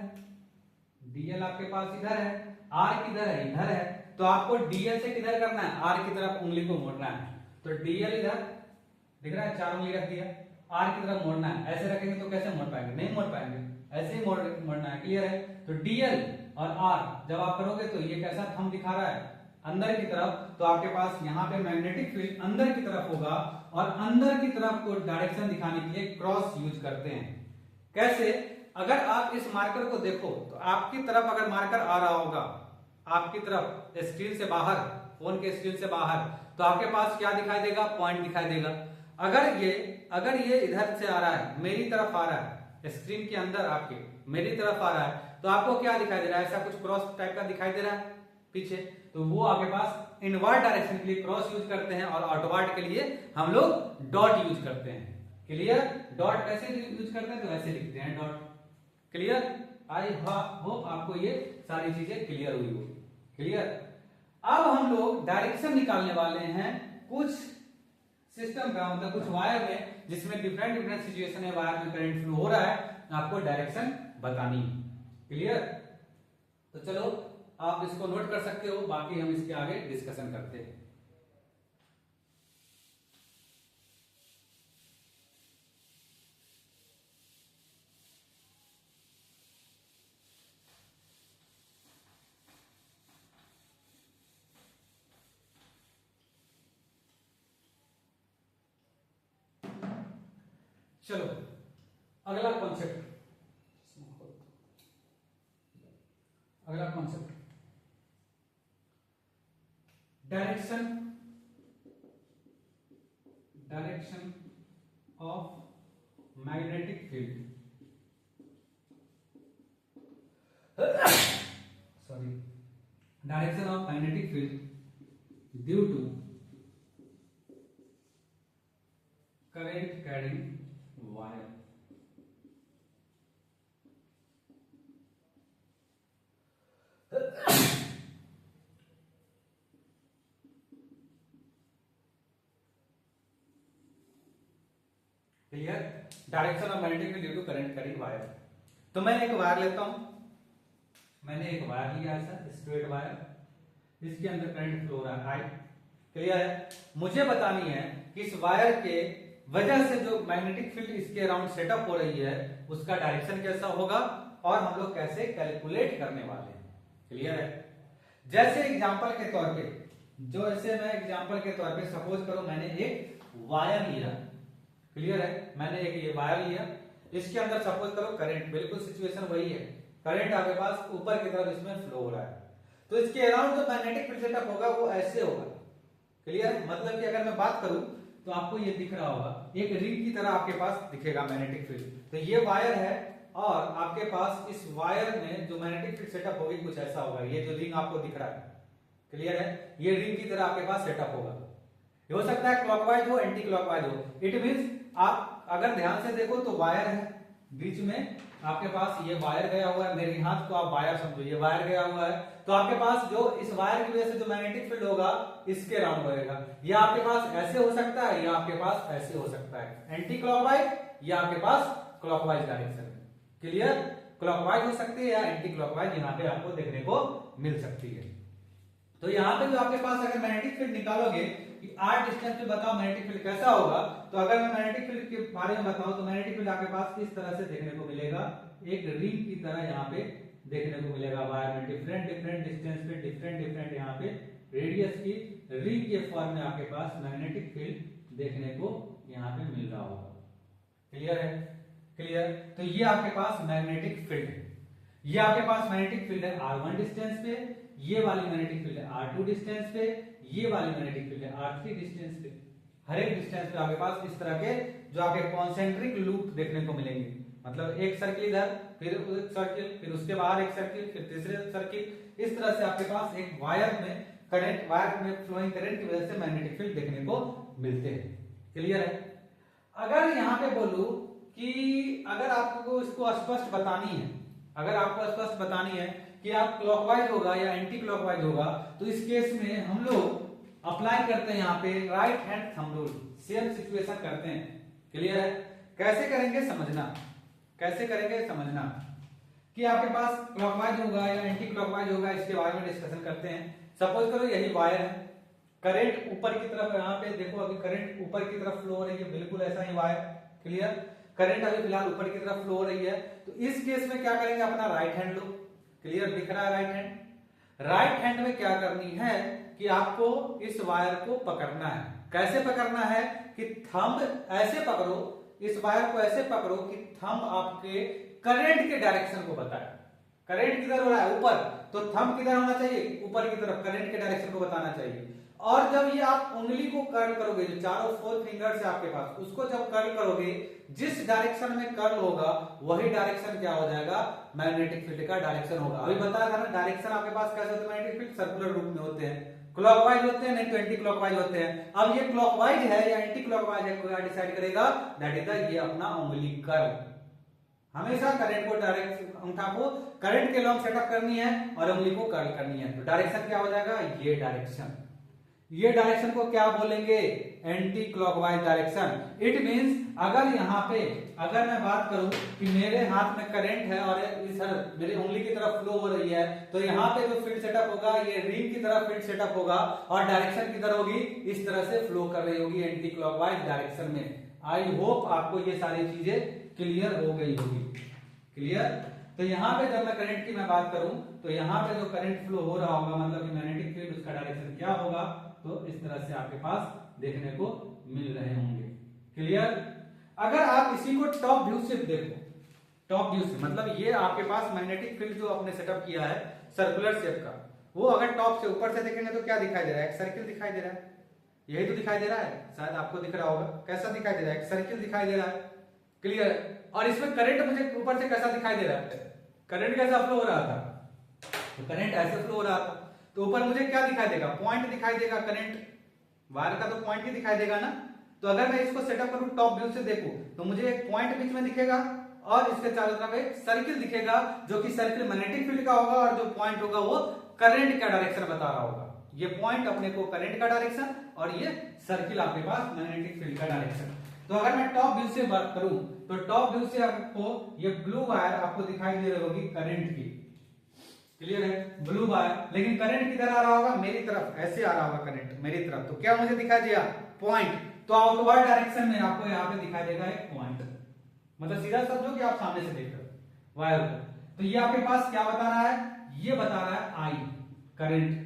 डीएल आपके पास इधर है, आर किधर है, इधर है, तो आपको डीएल से किधर करना है, आर की तरफ उंगली को मोड़ना है। तो डीएल इधर दिख रहा है, 4 उंगली रख दिया, आर की तरफ मोड़ना है। ऐसे रखेंगे तो कैसे मोड़ पाएंगे, नहीं मोड़ पाएंगे, ऐसे ही मोड़ना है। क्लियर है। तो डीएल और आर जब आप करोगे तो ये कैसा थंब दिखा रहा है, अंदर की तरफ, तो आपके पास यहाँ पे मैग्नेटिक फील्ड अंदर की तरफ होगा और अंदर की तरफ को डायरेक्शन दिखाने के लिए क्रॉस यूज करते हैं। कैसे, अगर आप इस मार्कर को देखो तो आपकी तरफ अगर मार्कर आ रहा होगा, आपकी तरफ स्क्रीन से बाहर, फोन के स्क्रीन से बाहर, तो आपके पास क्या दिखाई देगा, पॉइंट दिखाई देगा। अगर ये इधर से आ रहा है, मेरी तरफ आ रहा है, स्क्रीन के अंदर आपके मेरी तरफ आ रहा है, तो आपको क्या दिखाई दे रहा है, ऐसा कुछ क्रॉस टाइप का दिखाई दे रहा है पीछे, तो वो आपके पास इनवर्ड डायरेक्शन के लिए क्रॉस यूज करते हैं और आउटवर्ड के लिए हम लोग डॉट यूज करते हैं। क्लियर। डॉट कैसे यूज करते हैं, तो ऐसे लिखते हैं डॉट। क्लियर। आई होप आपको ये सारी चीजें क्लियर हुई होगी। क्लियर। अब हम लोग डायरेक्शन निकालने वाले हैं कुछ सिस्टम का, मतलब कुछ वायर में जिसमें डिफरेंट सिचुएशन है, वायर में करंट फ्लो हो रहा है, आपको डायरेक्शन बतानी है। क्लियर। तो चलो आप इसको नोट कर सकते हो, बाकी हम इसके आगे डिस्कशन करते हैं। चलो अगला concept, direction of magnetic field, sorry, direction of magnetic field due to current carrying wire. Clear. Direction of magnetic field due to current carrying wire. तो मैं एक वायर लेता हूं, मैंने एक वायर लिया है सर, स्ट्रेट वायर, इसके अंदर करंट फ्लो हो रहा है I, क्लियर है। मुझे बतानी है कि इस वायर के वजह से जो मैग्नेटिक फील्ड इसके अराउंड सेटअप हो रही है उसका डायरेक्शन कैसा होगा और हम लोग कैसे कैलकुलेट करने वाले हैं, क्लियर है। जैसे एग्जांपल के तौर पे, जो ऐसे मैं एग्जांपल के तौर पे सपोज करो मैंने एक वायर लिया, क्लियर है, मैंने एक ये वायर लिया, इसके अंदर सपोज करो करंट, बिल्कुल सिचुएशन वही है, करंट आपके पास ऊपर की तरफ इसमें फ्लो हो रहा है, तो इसके अराउंड जो मैग्नेटिक फील्ड सेटअप होगा वो ऐसे होगा, क्लियर। मतलब कि अगर मैं बात करूं तो आपको ये दिख रहा होगा, एक रिंग की तरह आपके पास दिखेगा मैग्नेटिक फील्ड, तो ये वायर है और आपके पास इस वायर में जो मैग्नेटिक फील्ड सेटअप होगी कुछ ऐसा होगा, ये जो रिंग आपको दिख रहा है, क्लियर है, ये रिंग की तरह आपके पास सेटअप होगा। ये हो सकता है क्लॉकवाइज हो, एंटी क्लॉकवाइज हो, इट मींस आप अगर ध्यान से देखो तो वायर है, बीच में आपके पास ये वायर गया हुआ है, मेरे हाथ को आप वायर समझो, ये वायर गया हुआ है, तो आपके पास जो इस वायर की वजह से जो मैग्नेटिक फील्ड होगा इसके राउंड रहेगा, या आपके पास ऐसे हो सकता है या आपके पास ऐसे हो सकता है, एंटी क्लॉकवाइज या आपके पास क्लॉकवाइज डायरेक्शन, क्लियर, क्लॉकवाइज हो सकती है या एंटी क्लॉकवाइज यहाँ पे आपको देखने को मिल सकती है। तो यहाँ पे जो आपके पास अगर मैग्नेटिक फील्ड निकालोगे कि r डिस्टेंस पे बताओ मैग्नेटिक फील्ड कैसा होगा, तो अगर मैं मैग्नेटिक फील्ड के बारे में बताऊं तो मैग्नेटिक फील्ड आपके पास इस तरह से देखने को मिलेगा, एक रिंग की तरह यहाँ पे देखने को मिलेगा, वायर में डिफरेंट डिफरेंट डिस्टेंस पे डिफरेंट डिफरेंट यहाँ पे रेडियस की रिंग के फॉर्म में आपके पास मैग्नेटिक फील्ड देखने को यहाँ पे मिल रहा होगा, क्लियर है, क्लियर। तो ये आपके पास मैग्नेटिक फील्ड है, ये आपके पास मैग्नेटिक फील्ड है r1 डिस्टेंस पे, ये वाली मैग्नेटिक फील्ड है r2 डिस्टेंस पे, ये वाली मैग्नेटिक फील्ड है r3 डिस्टेंस पे। हर एक डिस्टेंस पे आपके पास इस तरह के जो आपके कॉन्सेंट्रिक लूप देखने को मिलेंगे, मतलब एक सर्किल इधर, फिर एक सर्किल, फिर उसके बाहर एक सर्किल, फिर तीसरे सर्किल, इस तरह से आपके पास एक वायर में करंट, वायर में फ्लोइंग करंट की वजह से मैग्नेटिक फील्ड देखने को मिलते हैं, क्लियर है। अगर यहाँ पे बोलूं कि अगर आपको इसको स्पष्ट बतानी है, अगर आपको स्पष्ट बतानी है कि आप क्लॉकवाइज होगा या एंटी क्लॉकवाइज होगा, तो इस केस में हम लोग अप्लाई करते हैं यहाँ पे right hand thumb rule, same situation करते हैं, क्लियर है। कैसे करेंगे समझना, कैसे करेंगे समझना कि आपके पास क्लॉकवाइज होगा या एंटी क्लॉकवाइज होगा, इसके बारे में डिस्कशन करते हैं। सपोज करो यही वायर है, करंट ऊपर की तरफ, यहाँ पे देखो अभी करंट ऊपर की तरफ फ्लो हो रही है, बिल्कुल ऐसा ही वायर, क्लियर, करंट अभी फिलहाल ऊपर की तरफ फ्लो हो रही है, तो इस केस में क्या करेंगे, अपना राइट हैंड लो, क्लियर, दिख रहा है राइट हैंड। राइट हैंड में क्या करनी है कि आपको इस वायर को पकड़ना है, कैसे पकड़ना है कि थंब ऐसे पकड़ो, इस वायर को ऐसे पकड़ो कि थंब आपके करंट के डायरेक्शन को बताए, करंट किधर हो रहा है ऊपर, तो थंब किधर होना चाहिए, ऊपर की तरफ, करंट के डायरेक्शन को बताना चाहिए। और जब ये आप उंगली को कर्ल करोगे, जो चारों 4 फिंगर्स है आपके पास, उसको जब कर्ल करोगे, जिस डायरेक्शन में कर्ल होगा वही डायरेक्शन क्या हो जाएगा, मैग्नेटिक फील्ड का डायरेक्शन होगा। अभी बताया था ना, डायरेक्शन आपके पास कैसे होते हैं, मैग्नेटिक फील्ड सर्कुलर रूप में होते हैं, क्लॉकवाइज होते हैं, नहीं तो एंटी क्लॉकवाइज होते हैं। अब ये क्लॉकवाइज है या एंटी क्लॉकवाइज है, कोई डिसाइड करेगा, दैट इज द, ये अपना उंगली कर्ल, हमेशा करंट को डायरेक्ट, अंगूठा को करंट के लॉन्ग सेटअप करनी है और उंगली को कर्ल करनी है, तो डायरेक्शन क्या हो जाएगा, ये डायरेक्शन, ये डायरेक्शन को क्या बोलेंगे, anti clockwise direction. It means अगर यहाँ पे अगर मैं बात करूं कि मेरे हाथ में करंट है और इस मेरे उंगली की तरफ फ्लो हो रही है, तो यहाँ पे जो फील्ड सेटअप होगा ये रिंग की तरफ फील्ड सेटअप होगा और डायरेक्शन किधर होगी, इस तरह से फ्लो कर रही होगी एंटी क्लॉकवाइज डायरेक्शन में। आई होप आपको ये सारी चीजें क्लियर हो गई होगी, क्लियर। तो यहाँ पे जब मैं करंट की मैं बात करूं तो यहाँ पे जो करंट फ्लो हो रहा होगा, मतलब कि मैग्नेटिक फील्ड, उसका डायरेक्शन क्या होगा, तो इस तरह से आपके पास देखने को मिल रहे होंगे, क्लियर। अगर आप इसी को टॉप व्यू से देखो, टॉप व्यू से मतलब ये आपके पास मैग्नेटिक फील्ड जो आपने सेटअप किया है सर्कुलर शेप का, वो अगर टॉप से ऊपर से देखेंगे तो क्या दिखाई दे रहा है, एक सर्किल दिखाई दे रहा है, यही तो दिखाई दे रहा है, शायद आपको दिख रहा होगा, कैसा दिखाई दे रहा है, एक सर्किल दिखाई दे रहा है, क्लियर। और इसमें करंट मुझे ऊपर से कैसा दिखाई दे रहा है, करंट कैसा फ्लो हो रहा था, तो करंट ऐसे फ्लो हो रहा था, तो ऊपर मुझे क्या दिखाई देगा, पॉइंट दिखाई देगा, करंट वायर का तो पॉइंट ही दिखाई देगा ना। तो अगर मैं इसको सेटअप करूं टॉप व्यू से देखूं तो मुझे एक पॉइंट बीच में दिखेगा और इसके चारों तरफ एक सर्किल दिखेगा, जो कि सर्किल मैग्नेटिक फील्ड का होगा और जो पॉइंट होगा वो करंट का डायरेक्शन बता रहा होगा। ये पॉइंट अपने को करंट का डायरेक्शन और ये सर्किल आपके पास मैग्नेटिक फील्ड का डायरेक्शन। तो अगर मैं टॉप व्यू से बात करूं तो टॉप व्यू से आपको ये ब्लू वायर आपको दिखाई दे रही होगी करंट की, क्लियर है, ब्लू आया, लेकिन करंट किधर आ रहा होगा, मेरी तरफ, ऐसे आ रहा होगा करंट मेरी तरफ, तो क्या मुझे दिखाई दिया, पॉइंट। तो आउटवर्ड डायरेक्शन में आपको यहाँ पे दिखाई देगा एक पॉइंट, मतलब सीधा समझो कि आप सामने से देख रहे हो वायर को। तो ये आपके पास क्या बता रहा है, ये बता रहा है आई करंट।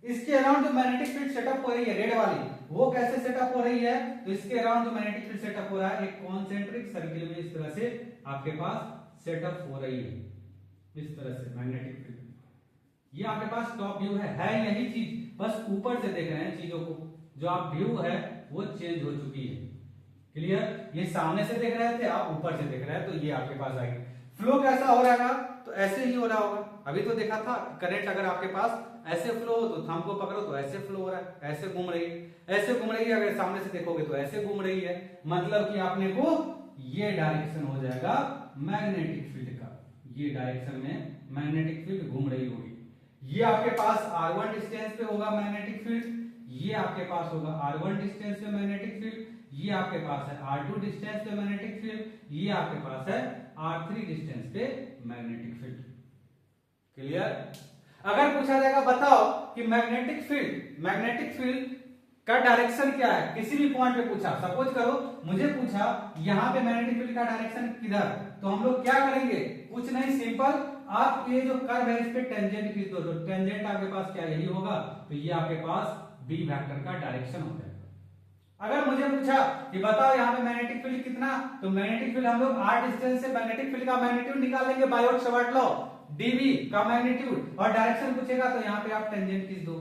इसके अराउंड जो मैग्नेटिक फील्ड सेटअप हो रही है रेड वाली, वो कैसे सेटअप हो रही है, तो इसके अराउंड जो मैग्नेटिक फील्ड सेटअप हो रहा है एक कॉन्सेंट्रिक सर्किल में इस तरह से आपके पास सेटअप हो रही है, इस तरह से मैग्नेटिक फील्ड। ये आपके पास टॉप व्यू है यही चीज, बस ऊपर से देख रहे हैं चीजों को, जो आप व्यू है वो चेंज हो चुकी है। क्लियर, ये सामने से देख रहे थे, आप ऊपर से देख रहे हैं, तो ये आपके पास आएगी। फ्लो कैसा हो रहा है, तो ऐसे ही हो रहा होगा। अभी तो देखा था करंट अगर आपके पास ऐसे फ्लो हो तो थंब को पकड़ो तो ऐसे फ्लो हो रहा है, ऐसे घूम रही है, ऐसे घूम रही है, अगर सामने से देखोगे तो ऐसे घूम रही है, मतलब कि आपने को ये डायरेक्शन हो जाएगा मैग्नेटिक फील्ड का, ये डायरेक्शन में मैग्नेटिक फील्ड घूम रही होगी। ये आपके पास R1 डिस्टेंस पे होगा मैग्नेटिक फील्ड, ये आपके पास होगा R1 डिस्टेंस पे मैग्नेटिक फील्ड, ये आपके पास है R2 डिस्टेंस पे मैग्नेटिक फील्ड, ये आपके पास है R3 डिस्टेंस पे मैग्नेटिक फील्ड। क्लियर, अगर पूछा जाएगा बताओ कि मैग्नेटिक फील्ड का डायरेक्शन क्या है, किसी भी पॉइंट पे पूछा, सपोज करो मुझे पूछा यहाँ पे मैग्नेटिक फील्ड का डायरेक्शन किधर, तो हम लोग क्या करेंगे, कुछ नहीं, सिंपल, आप ये जो कर्व है इस पे टेंजेंट खींच दो, तो टेंजेंट आपके पास क्या यही होगा, तो ये आपके पास बी वेक्टर का डायरेक्शन हो जाएगा। अगर मुझे पूछा कि बताओ यहाँ पे मैग्नेटिक फील्ड कितना, तो मैग्नेटिक फील्ड हम लोग r डिस्टेंस से मैग्नेटिक फील्ड का मैग्नीट्यूड निकाल लेंगे, बायोट-सावर्त लॉ, dv का मैग्नीट्यूड, और डायरेक्शन पूछेगा तो यहाँ पे आप टेंजेंट खींच दो।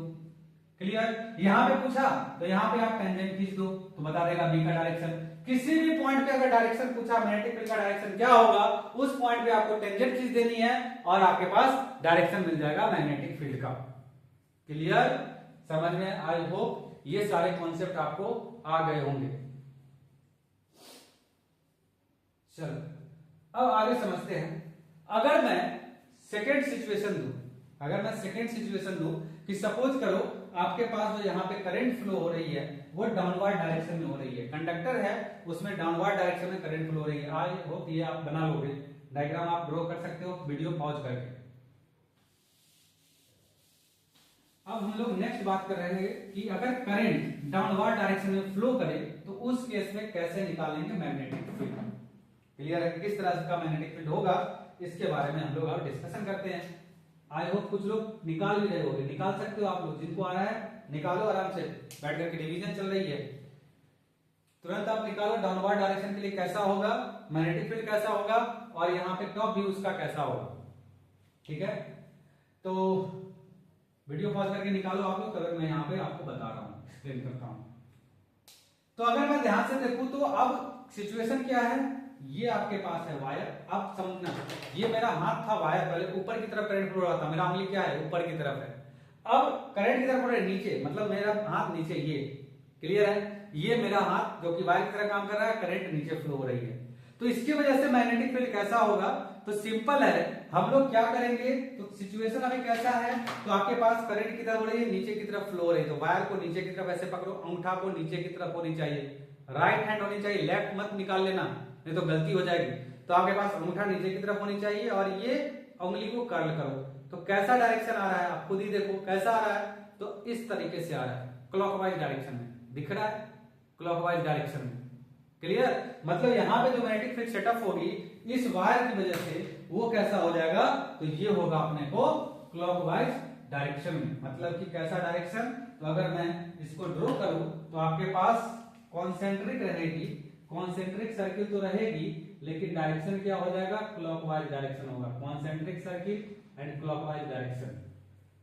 क्लियर, यहाँ पे पूछा तो यहाँ पे आप टेंजेंट खींच दो तो बता देगा बी का डायरेक्शन। किसी भी पॉइंट पे अगर डायरेक्शन पूछा मैग्नेटिक फील्ड का डायरेक्शन क्या होगा, उस पॉइंट पे आपको टेंजेंट खींच देनी है और आपके पास डायरेक्शन मिल जाएगा मैग्नेटिक फील्ड का। क्लियर, समझ में, आई होप ये सारे कॉन्सेप्ट आपको आ गए होंगे। चलो अब आगे समझते हैं। अगर मैं सेकेंड सिचुएशन दूं कि सपोज करो आपके पास जो यहाँ पे करंट फ्लो हो रही है वो डाउनवर्ड डायरेक्शन में हो रही है, कंडक्टर है उसमें डाउनवर्ड डायरेक्शन में करंट फ्लो हो रही है। आई होप ये आप बना लोगे, डायग्राम आप ड्रॉ कर सकते हो वीडियो पॉज करके। अब हम लोग नेक्स्ट बात कर रहे हैं कि अगर करंट डाउनवर्ड डायरेक्शन में फ्लो करे तो उस केस में कैसे निकालेंगे मैग्नेटिक फील्ड। क्लियर है, किस तरह का मैग्नेटिक फील्ड होगा इसके बारे में हम लोग अब डिस्कशन करते हैं। आई होप कुछ लोग निकाल भी रहे होंगे, निकाल सकते हो आप लोग, जिनको आ रहा है निकालो आराम से, बैठ करके रिवीजन चल रही है, तुरंत आप निकालो डाउनवर्ड डायरेक्शन के लिए कैसा होगा मैग्नेटिक फील्ड, कैसा होगा, और यहाँ पे टॉप व्यू उसका कैसा होगा। ठीक है, तो वीडियो पॉज करके निकालो आप लोग, तब मैं यहाँ पे आपको बता रहा हूँ, एक्सप्लेन करता हूँ। तो अगर मैं ध्यान से देखूं तो अब सिचुएशन क्या है, ये आपके पास है वायर। अब समझना, ये मेरा हाथ था वायर, पहले ऊपर की तरफ करंट फ्लो रहा था, मेरा उंगली क्या है ऊपर की तरफ है, अब करंट की तरफ फ्लो नीचे, मतलब मेरा हाथ नीचे, ये क्लियर है, ये मेरा हाथ जो कि वायर की तरह काम कर रहा है, करंट नीचे फ्लो हो रही है। तो इसकी वजह से मैग्नेटिक फील्ड कैसा होगा, तो सिंपल है, हम लोग क्या करेंगे, तो सिचुएशन अभी कैसा है, तो आपके पास करंट की तरफ हो रही है, नीचे की तरफ फ्लो हो रही है, तो वायर को नीचे की तरफ ऐसे पकड़ो, अंगूठा को नीचे की तरफ होनी चाहिए, राइट हैंड होनी चाहिए, लेफ्ट मत निकाल लेना नहीं तो गलती हो जाएगी। तो आपके पास अंगूठा नीचे की तरफ होनी चाहिए और ये उंगली को कर्ल करो, तो कैसा डायरेक्शन आ रहा है आप खुद ही देखो कैसा आ रहा है, तो इस तरीके से आ रहा है, क्लॉकवाइज डायरेक्शन में दिख रहा है, क्लॉकवाइज डायरेक्शन में। क्लियर, मतलब यहाँ पे जो मैग्नेटिक फील्ड सेटअप होगी इस वायर की वजह से वो कैसा हो जाएगा, तो ये होगा अपने को क्लॉकवाइज डायरेक्शन में। मतलब कि कैसा डायरेक्शन, तो अगर मैं इसको ड्रॉ करूं तो आपके पास कॉन्सेंट्रिक रहेगी, कॉन्सेंट्रिक सर्किल तो रहेगी लेकिन डायरेक्शन क्या हो जाएगा, क्लॉकवाइज डायरेक्शन होगा, concentric circle and clockwise direction.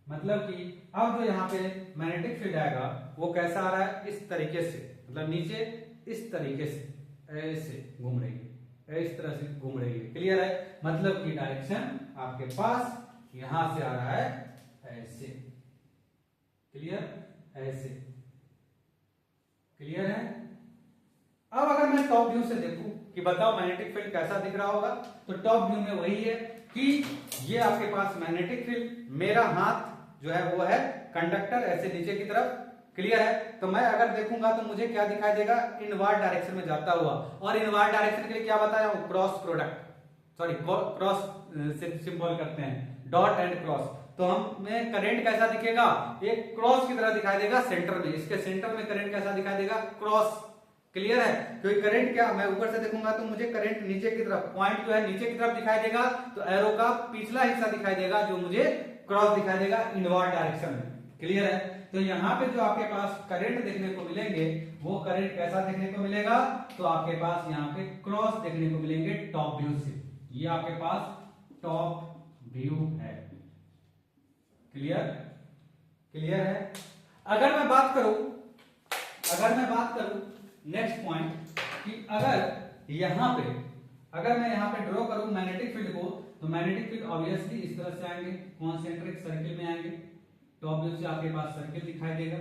मतलब कि अब जो यहाँ पे मैग्नेटिक फील्ड आएगा वो कैसा आ रहा है, इस तरीके से, मतलब नीचे इस तरीके से ऐसे घूम रही है, इस तरह से घूम रही है। क्लियर है, मतलब कि डायरेक्शन आपके पास यहां से आ रहा है ऐसे, क्लियर, ऐसे। क्लियर है, अब अगर मैं टॉप व्यू से देखूं कि बताओ मैग्नेटिक फील्ड कैसा दिख रहा होगा, तो टॉप व्यू में वही है कि ये आपके पास मैग्नेटिक फील्ड, मेरा हाथ जो है वो है कंडक्टर, ऐसे नीचे की तरफ। क्लियर है, तो मैं अगर देखूंगा तो मुझे क्या दिखाई देगा, इनवर्ड डायरेक्शन में जाता हुआ, और इनवर्ड डायरेक्शन के लिए क्या बताया हूं, क्रॉस प्रोडक्ट, सॉरी क्रॉस से सिंबल करते हैं, डॉट एंड क्रॉस। तो हमें करंट कैसा दिखेगा, एक क्रॉस की तरह दिखाई देगा सेंटर में, इसके सेंटर में करंट कैसा दिखाई देगा, क्रॉस। क्लियर है? क्योंकि करंट क्या, मैं ऊपर से देखूंगा तो मुझे करंट नीचे की तरफ, पॉइंट जो है नीचे की तरफ दिखाई देगा, तो एरो का पिछला हिस्सा दिखाई देगा जो मुझे क्रॉस दिखाई देगा इनवर्ड डायरेक्शन में। क्लियर है? तो यहाँ पे जो आपके पास करंट देखने को मिलेंगे वो करंट कैसा देखने को मिलेगा, तो आपके पास यहाँ पे क्रॉस देखने को मिलेंगे टॉप व्यू से। ये आपके पास टॉप व्यू है। क्लियर? क्लियर है? अगर मैं बात करूं नेक्स्ट पॉइंट कि अगर मैं यहां पे ड्रॉ करूं मैग्नेटिक फील्ड को, तो मैग्नेटिक फील्ड ऑब्वियसली इस तरह से आएंगे, कॉन्सेंट्रिक सर्किल में आएंगे, टॉप व्यू से आपके पास सर्किल दिखाई देगा।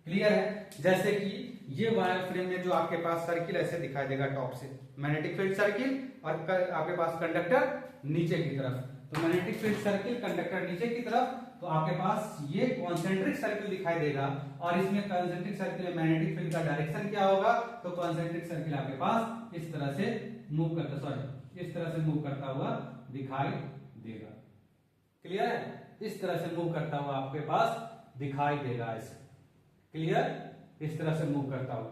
क्लियर है? जैसे कि ये वायर फ्रेम में जो आपके पास सर्किल ऐसे दिखाई देगा टॉप से, मैग्नेटिक फील्ड सर्किल, और आपके पास कंडक्टर नीचे की तरफ, तो मैग्नेटिक फील्ड सर्किल, कंडक्टर नीचे की तरफ, तो आपके पास ये कॉन्सेंट्रिक सर्किल दिखाई देगा। और इसमें कॉन्सेंट्रिक सर्किल में मैग्नेटिक फील्ड का डायरेक्शन क्या होगा, तो कॉन्सेंट्रिक सर्किल आपके पास इस तरह से मूव करता हुआ दिखाई देगा। क्लियर है? इस तरह से मूव करता हुआ आपके पास दिखाई देगा ऐसे। क्लियर? इस तरह से मूव करता हुआ।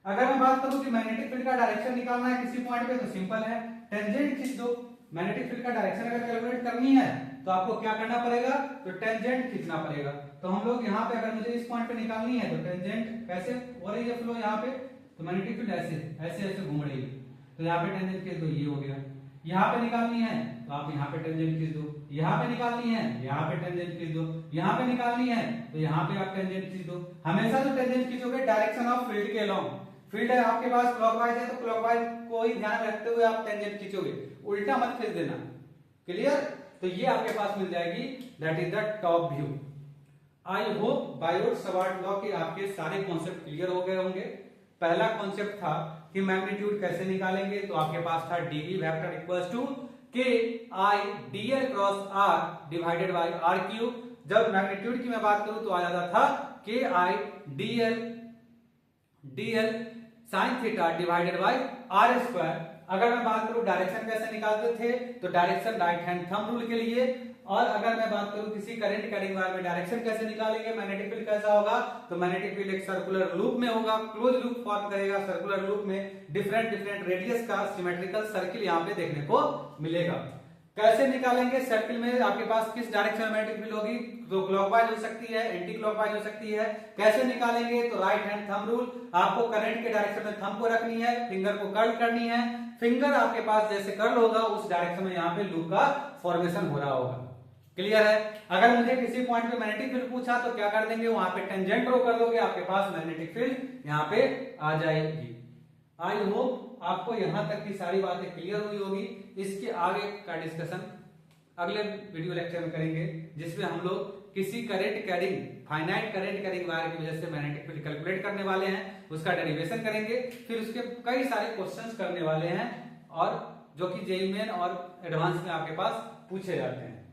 अगर मैं बात करूं कि मैग्नेटिक फील्ड का डायरेक्शन निकालना है किसी पॉइंट पे, तो सिंपल है, टेंजेंट खींच दो। मैग्नेटिक फील्ड का डायरेक्शन अगर कैलकुलेट करनी है तो आपको क्या करना पड़ेगा, तो टेंजेंट खींचना पड़ेगा। तो हम लोग यहाँ पे अगर मुझे इस पॉइंट पे निकालनी है तो टेंजेंट कैसे हो रही है फ्लो यहाँ पे, तो मैग्नेटिक फील्ड ऐसे घूम रही है, तो यहाँ पे टेंजेंट खींच दो, ये हो गया। यहाँ पे निकालनी है तो आप यहाँ पे टेंजेंट खींच दो, यहाँ पे निकालनी है यहाँ पे टेंजेंट खींच दो, यहाँ पे निकालनी है तो यहाँ पे आप टेंजेंट खींच दो। हमेशा जो टेंजेंट खींचोगे डायरेक्शन ऑफ फील्ड के अलोंग, फील्ड है आपके पास क्लॉकवाइज है तो क्लॉकवाइज को ही ध्यान रखते हुए आप टेंजेंट खींचोगे, उल्टा मत खींच देना। क्लियर? तो ये आपके पास मिल जाएगी, that is the top view. I hope by your Savart law के आपके सारे कॉन्सेप्ट क्लियर हो गए होंगे। पहला कॉन्सेप्ट था कि मैग्नीट्यूड कैसे निकालेंगे, तो आपके पास था DV vector equals to K I dl cross are divided by r cube. जब मैग्नीट्यूड की मैं बात करूं तो आ जाता था K I dl sine theta divided by r square. अगर मैं बात करूं डायरेक्शन कैसे निकालते थे, तो direction right hand thumb rule के लिए। और अगर मैं बात करूं किसी करंट कैरिंग वायर में डायरेक्शन कैसे निकालेंगे, मैग्नेटिक फील्ड कैसा होगा, तो मैग्नेटिक फील्ड एक सर्कुलर लूप में होगा, क्लोज लूप फॉर्म करेगा। सर्कुलर लूप में डिफरेंट रेडियस का सिमेट्रिकल सर्किल यहाँ पे देखने को मिलेगा। कैसे निकालेंगे, सर्किल में आपके पास किस डायरेक्शन में मैग्नेटिक फील्ड होगी, तो क्लॉकवाइज हो सकती है, एंटी क्लॉकवाइज हो सकती है। कैसे निकालेंगे, तो राइट हैंड थंब रूल, आपको करंट के डायरेक्शन में थंब को रखनी है, फिंगर को कर्ल करनी है, फिंगर आपके पास जैसे कर्ल होगा उस डायरेक्शन में यहाँ पे लूप का फॉर्मेशन हो रहा होगा। क्लियर है? अगर मुझे किसी पॉइंट पे मैग्नेटिक फील्ड पूछा तो क्या कर देंगे, वहां पे टेंजेंट ड्रॉ कर दोगे, आपके पास मैग्नेटिक फील्ड यहाँ पे आ जाएगी। आई होप आपको यहां तक की सारी बातें क्लियर हुई होगी। इसके आगे का डिस्कशन अगले वीडियो लेक्चर में करेंगे, जिसमें हम लोग किसी current carrying, finite current carrying wire की वजह से मैग्नेटिक फील्ड कैलकुलेट करने वाले हैं, उसका डेरिवेशन करेंगे, फिर उसके कई सारे क्वेश्चंस करने वाले हैं, और जो कि जेईई मेन और एडवांस में आपके पास पूछे जाते हैं।